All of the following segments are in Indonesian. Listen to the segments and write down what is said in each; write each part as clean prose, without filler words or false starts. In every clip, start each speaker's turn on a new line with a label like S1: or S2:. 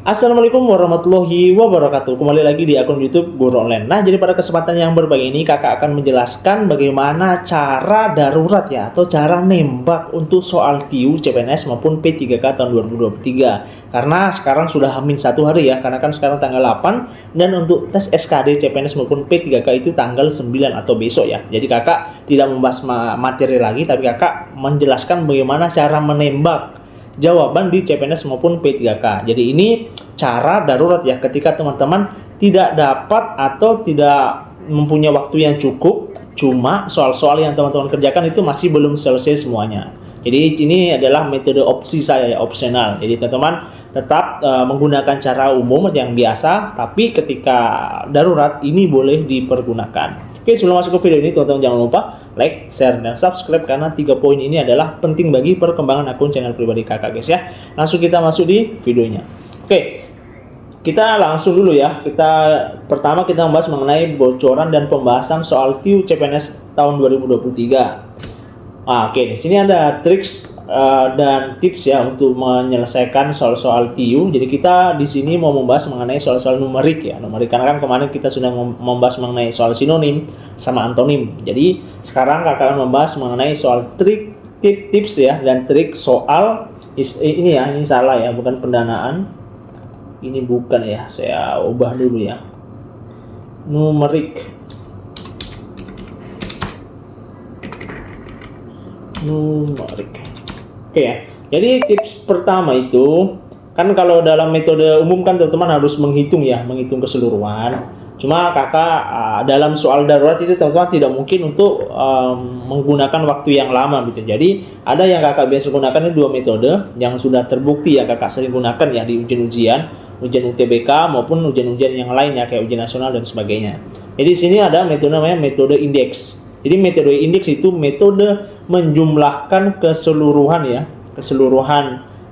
S1: Assalamualaikum warahmatullahi wabarakatuh. Kembali lagi di akun YouTube Guru Online. Nah, jadi pada kesempatan yang berbagi ini kakak akan menjelaskan bagaimana cara darurat ya atau cara nembak untuk soal TIU CPNS maupun P3K tahun 2023. Karena sekarang sudah hamin 1 hari ya, karena kan sekarang tanggal 8 dan untuk tes SKD CPNS maupun P3K itu tanggal 9 atau besok ya. Jadi kakak tidak membahas materi lagi, tapi kakak menjelaskan bagaimana cara menembak jawaban di CPNS maupun P3K. Jadi ini cara darurat ya ketika teman-teman tidak dapat atau tidak mempunyai waktu yang cukup, cuma soal-soal yang teman-teman kerjakan itu masih belum selesai semuanya. Jadi ini adalah metode opsi saya ya, opsional. Jadi teman-teman tetap menggunakan cara umum yang biasa, tapi ketika darurat ini boleh dipergunakan. Oke, sebelum masuk ke video ini teman-teman jangan lupa like, share, dan subscribe karena 3 poin ini adalah penting bagi perkembangan akun channel pribadi kakak guys ya. Langsung kita masuk di videonya. Oke, kita langsung dulu ya. Pertama kita membahas mengenai bocoran dan pembahasan soal TIU CPNS tahun 2023. Oke, di sini ada triks dan tips ya untuk menyelesaikan soal-soal TIU. Jadi kita di sini mau membahas mengenai soal-soal numerik ya, numerik karena kan kemarin kita sudah membahas mengenai soal sinonim sama antonim. Jadi sekarang kakak akan membahas mengenai soal tips ya dan trik soal ini ya, ini salah ya, bukan pendanaan. Ini bukan ya, saya ubah dulu ya. Numerik. Oke ya. Jadi tips pertama itu kan kalau dalam metode umum kan teman-teman harus menghitung ya, menghitung keseluruhan. Cuma kakak dalam soal darurat itu teman-teman tidak mungkin untuk menggunakan waktu yang lama gitu. Jadi ada yang kakak biasa gunakan itu 2 metode yang sudah terbukti ya kakak sering gunakan ya di ujian UTBK maupun ujian-ujian yang lainnya kayak ujian nasional dan sebagainya. Jadi sini ada metode namanya metode indeks. Jadi metode indeks itu metode menjumlahkan keseluruhan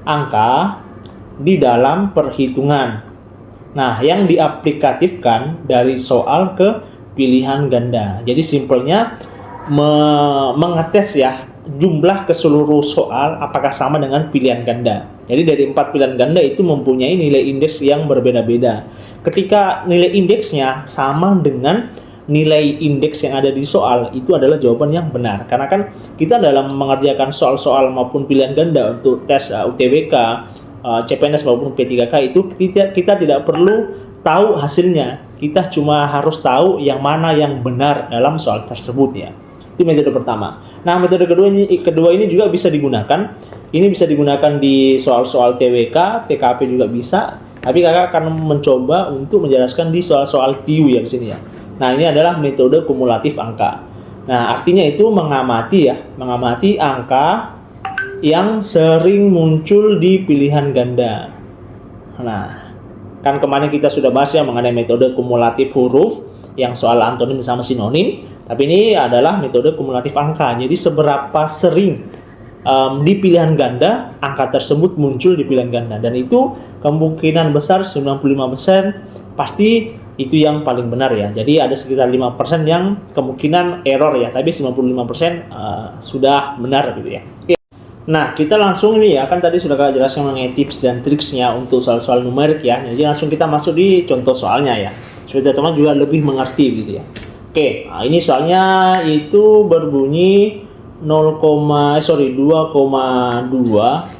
S1: angka di dalam perhitungan. Nah, yang diaplikatifkan dari soal ke pilihan ganda. Jadi simpelnya mengetes ya jumlah keseluruh soal apakah sama dengan pilihan ganda. Jadi dari 4 pilihan ganda itu mempunyai nilai indeks yang berbeda-beda. Ketika nilai indeksnya sama dengan nilai indeks yang ada di soal, itu adalah jawaban yang benar. Karena kan kita dalam mengerjakan soal-soal maupun pilihan ganda untuk tes UTBK, CPNS maupun P3K itu kita tidak perlu tahu hasilnya. Kita cuma harus tahu yang mana yang benar dalam soal tersebut ya. Itu metode pertama. Nah, metode kedua ini juga bisa digunakan. Ini bisa digunakan di soal-soal TWK, TKP juga bisa. Tapi kakak akan mencoba untuk menjelaskan di soal-soal TIU ya di sini ya. Nah, ini adalah metode kumulatif angka. Nah, artinya itu mengamati angka yang sering muncul di pilihan ganda. Nah, kan kemarin kita sudah bahas ya mengenai metode kumulatif huruf yang soal antonim sama sinonim, tapi ini adalah metode kumulatif angka. Jadi seberapa sering di pilihan ganda angka tersebut muncul di pilihan ganda, dan itu kemungkinan besar 95% pasti itu yang paling benar ya. Jadi ada sekitar 5% yang kemungkinan error ya, tapi 95% sudah benar gitu ya. Oke. Nah, kita langsung ini ya, kan tadi sudah kakak jelaskan mengenai tips dan triksnya untuk soal-soal numerik ya. Jadi langsung kita masuk di contoh soalnya ya, supaya teman-teman juga lebih mengerti gitu ya. Oke, nah ini soalnya itu berbunyi 2,2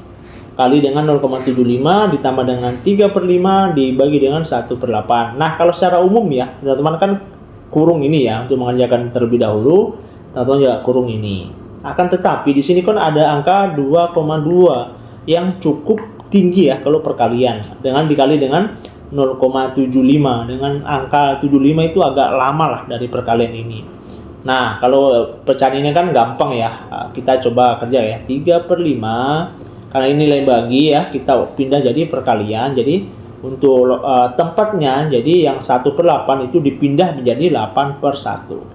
S1: kali dengan 0,75 ditambah dengan 3/5 dibagi dengan 1/8. Nah, kalau secara umum ya, teman-teman kan kurung ini ya untuk mengerjakan terlebih dahulu, teman-teman juga kurung ini. Akan tetapi di sini kan ada angka 2,2 yang cukup tinggi ya kalau perkalian dengan dikali dengan 0,75. Dengan angka 75 itu agak lama lah dari perkalian ini. Nah, kalau pecahan ini kan gampang ya. Kita coba kerja ya. 3/5 karena ini nilai bagi ya, kita pindah jadi perkalian. Jadi untuk tempatnya, jadi yang 1/8 itu dipindah menjadi 8/1.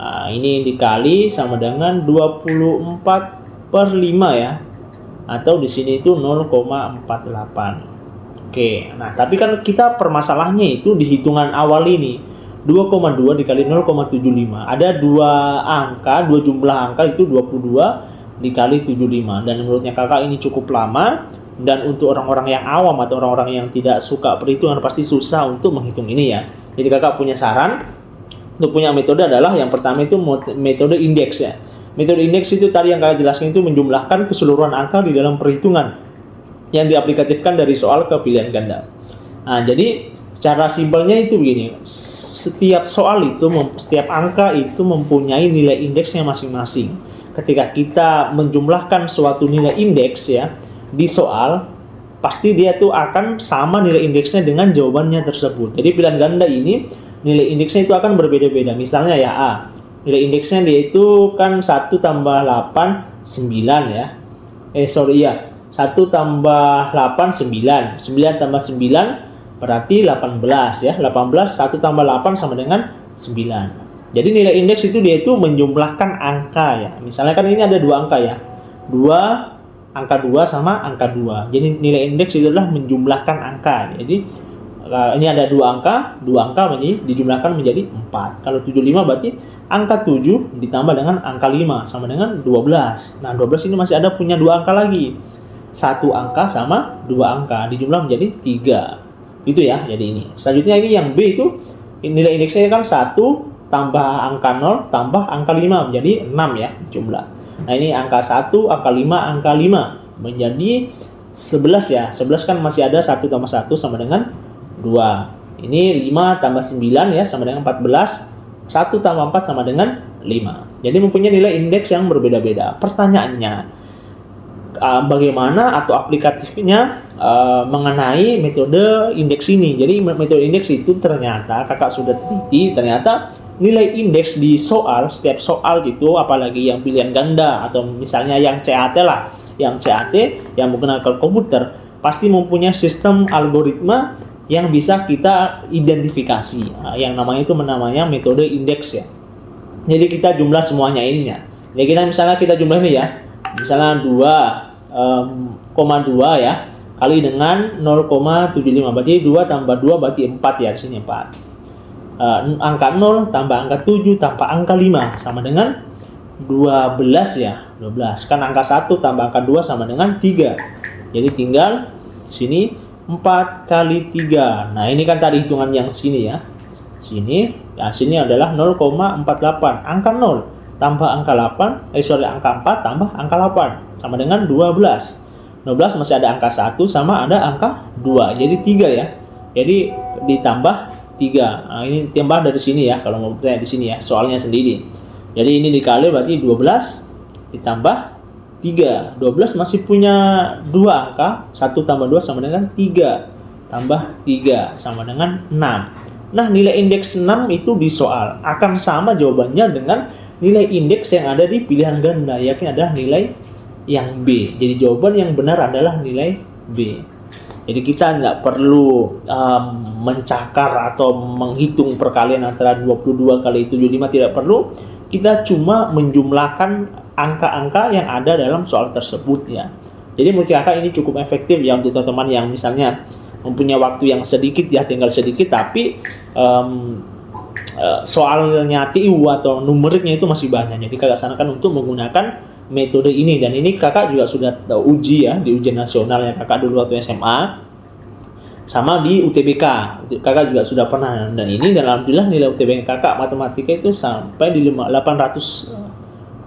S1: Nah, ini dikali sama dengan 24/5 ya. Atau di sini itu 0,48. Oke, nah tapi kan kita permasalahannya itu di hitungan awal ini 2,2 dikali 0,75. Ada dua jumlah angka itu 22 dikali 75, dan menurutnya kakak ini cukup lama. Dan untuk orang-orang yang awam atau orang-orang yang tidak suka perhitungan pasti susah untuk menghitung ini ya. Jadi kakak punya saran untuk punya metode adalah yang pertama itu metode indeks ya. Metode indeks itu tadi yang kakak jelaskan itu menjumlahkan keseluruhan angka di dalam perhitungan yang diaplikatifkan dari soal ke pilihan ganda. Nah, jadi secara simpelnya itu begini. Setiap soal itu, setiap angka itu mempunyai nilai indeksnya masing-masing. Ketika kita menjumlahkan suatu nilai indeks ya di soal, pasti dia tuh akan sama nilai indeksnya dengan jawabannya tersebut. Jadi pilihan ganda ini nilai indeksnya itu akan berbeda-beda. Misalnya ya A, nilai indeksnya dia itu kan 1 tambah 8 9 ya. 1 tambah 8 9. 9 tambah 9 berarti 18 ya. 18 1 tambah 8 sama dengan 9. Jadi nilai indeks itu dia itu menjumlahkan angka ya. Misalnya kan ini ada dua angka ya. Angka 2 sama angka 2. Jadi nilai indeks itu adalah menjumlahkan angka. Jadi ini ada dua angka berarti dijumlahkan menjadi 4. Kalau 75 berarti angka 7 ditambah dengan angka 5 sama dengan 12. Nah, 12 ini masih ada punya dua angka lagi. Satu angka sama dua angka dijumlah menjadi 3. Itu ya. Jadi ini. Selanjutnya ini yang B itu nilai indeksnya kan 1 tambah angka 0 tambah angka 5 menjadi 6 ya jumlah. Nah, ini angka 1, angka 5, angka 5 menjadi 11 ya. 11 kan masih ada 1 tambah 1 sama dengan 2. Ini 5 tambah 9 ya sama dengan 14. 1 tambah 4 sama dengan 5. Jadi mempunyai nilai indeks yang berbeda-beda. Pertanyaannya, bagaimana atau aplikatifnya mengenai metode indeks ini. Jadi metode indeks itu ternyata kakak sudah teliti, ternyata nilai indeks di soal, setiap soal gitu, apalagi yang pilihan ganda atau misalnya yang CAT lah, yang CAT yang menggunakan komputer pasti mempunyai sistem algoritma yang bisa kita identifikasi, yang namanya itu metode indeks ya. Jadi kita jumlah semuanya ini ya. Jadi kita jumlah ini ya, misalnya 2,2 ya kali dengan 0,75 berarti 2 tambah 2 berarti 4 ya, di sini 4. Angka 0 tambah angka 7 tambah angka 5 sama dengan 12 ya. 12. Kan angka 1 tambah angka 2 sama dengan 3. Jadi tinggal sini 4 kali 3. Nah, ini kan tadi hitungan yang sini ya. Sini adalah 0,48. Angka 0 tambah angka 8, angka 4 tambah angka 8 sama dengan 12. 12 masih ada angka 1 sama ada angka 2. Jadi 3 ya. Jadi ditambah 3. Nah, ini tambah dari sini ya, kalau mau di sini ya, soalnya sendiri. Jadi ini dikali berarti 12 ditambah 3. 12 masih punya 2 angka, 1 tambah 2 sama dengan 3. Tambah 3 sama dengan 6. Nah, nilai indeks 6 itu di soal akan sama jawabannya dengan nilai indeks yang ada di pilihan ganda, yakni adalah nilai yang B. Jadi jawaban yang benar adalah nilai B. Jadi kita nggak perlu mencakar atau menghitung perkalian antara 22 kali 75, tidak perlu. Kita cuma menjumlahkan angka-angka yang ada dalam soal tersebut ya. Jadi menurut kakak ini cukup efektif ya untuk teman-teman yang misalnya mempunyai waktu yang sedikit ya, tinggal sedikit tapi soalnya TU atau numeriknya itu masih banyak. Jadi kakak sarankan untuk menggunakan metode ini, dan ini kakak juga sudah uji ya di ujian nasional yang kakak dulu waktu SMA sama di UTBK kakak juga sudah pernah, dan alhamdulillah nilai UTBK kakak matematika itu sampai di 800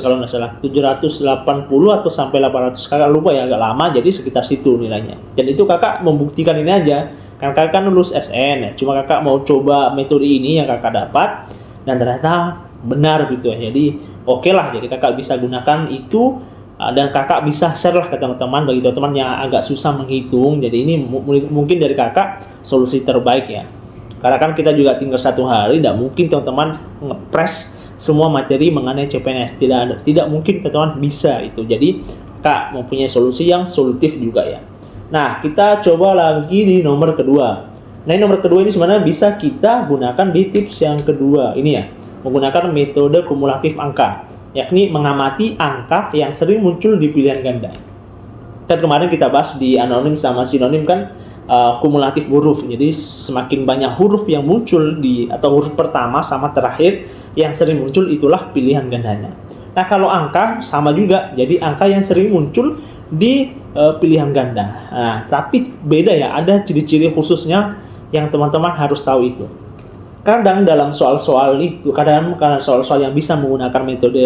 S1: kalau nggak salah 780 atau sampai 800, kakak lupa ya, agak lama, jadi sekitar situ nilainya. Dan itu kakak membuktikan ini aja kan, kakak kan lulus SN ya, cuma kakak mau coba metode ini yang kakak dapat dan ternyata benar gitu ya. Jadi oke lah, jadi kakak bisa gunakan itu dan kakak bisa share lah ke teman-teman, bagi teman-teman yang agak susah menghitung. Jadi ini mungkin dari kakak solusi terbaik ya, karena kan kita juga tinggal 1 hari, tidak mungkin teman-teman ngepres semua materi mengenai CPNS, tidak mungkin teman-teman bisa itu. Jadi kakak mempunyai solusi yang solutif juga ya. Nah, kita coba lagi di nomor kedua. Nah, nomor kedua ini sebenarnya bisa kita gunakan di tips yang kedua ini ya, menggunakan metode kumulatif angka, yakni mengamati angka yang sering muncul di pilihan ganda. Dan kemarin kita bahas di anonim sama sinonim kan kumulatif huruf. Jadi semakin banyak huruf yang muncul atau huruf pertama sama terakhir yang sering muncul, itulah pilihan gandanya. Nah, kalau angka sama juga, jadi angka yang sering muncul di pilihan ganda. Nah, tapi beda ya, ada ciri-ciri khususnya yang teman-teman harus tahu itu. Kadang dalam soal-soal itu, kadang karena soal-soal yang bisa menggunakan metode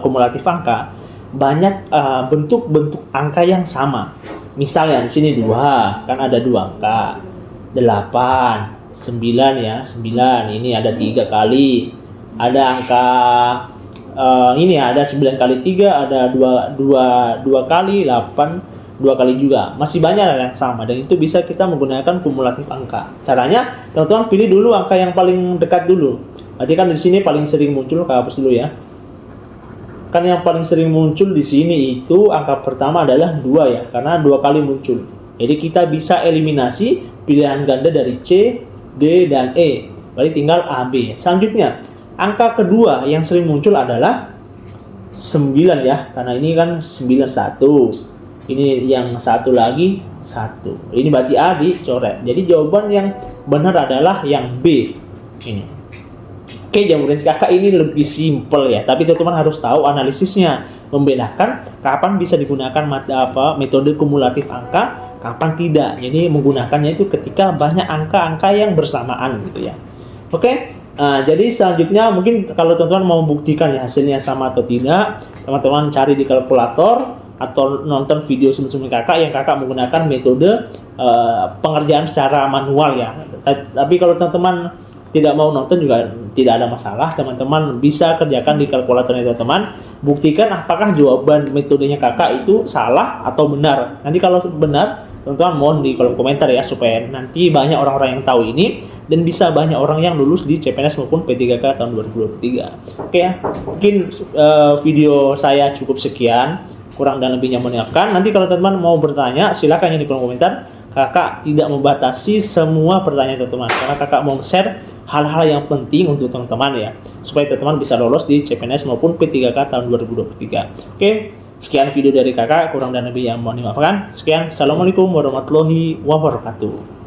S1: kumulatif angka, banyak bentuk-bentuk angka yang sama. Misalnya di sini 2, kan ada 2 angka. 8, 9 ya, 9. Ini ada 3 kali. Ada angka ini ada 9 kali 3, ada 2 kali, 8 2 kali juga. Masih banyak yang sama, dan itu bisa kita menggunakan kumulatif angka. Caranya, teman-teman pilih dulu angka yang paling dekat dulu. Berarti kan di sini paling sering muncul, hapus dulu ya. Kan yang paling sering muncul di sini itu angka pertama adalah 2 ya, karena 2 kali muncul. Jadi kita bisa eliminasi pilihan ganda dari C, D, dan E. Berarti tinggal A, B. Selanjutnya, angka kedua yang sering muncul adalah 9 ya, karena ini kan 91. Ini yang satu lagi 1. Ini berarti A dicoret. Jadi jawaban yang benar adalah yang B. Ini. Oke, jawaban kakak ini lebih simpel ya, tapi teman-teman harus tahu analisisnya, membedakan kapan bisa digunakan metode kumulatif angka, kapan tidak. Jadi menggunakannya itu ketika banyak angka-angka yang bersamaan gitu ya. Oke, jadi selanjutnya mungkin kalau teman-teman mau membuktikan ya hasilnya sama atau tidak, teman-teman cari di kalkulator atau nonton video sebelum-sebelumnya kakak yang kakak menggunakan metode pengerjaan secara manual ya. Tapi kalau teman-teman tidak mau nonton juga tidak ada masalah, teman-teman bisa kerjakan di kalkulatornya teman-teman, buktikan apakah jawaban metodenya kakak itu salah atau benar. Nanti kalau benar, teman-teman mohon di kolom komentar ya, supaya nanti banyak orang-orang yang tahu ini dan bisa banyak orang yang lulus di CPNS maupun P3K tahun 2023. Oke ya, mungkin video saya cukup sekian, kurang dan lebihnya mohon maafkan. Nanti kalau teman-teman mau bertanya, silakan ya di kolom komentar. Kakak tidak membatasi semua pertanyaan teman-teman, karena kakak mau share hal-hal yang penting untuk teman-teman ya, supaya teman-teman bisa lolos di CPNS maupun P3K tahun 2023. Oke, sekian video dari kakak, kurang dan lebih yang mohon dimaafkan. Sekian, assalamualaikum warahmatullahi wabarakatuh.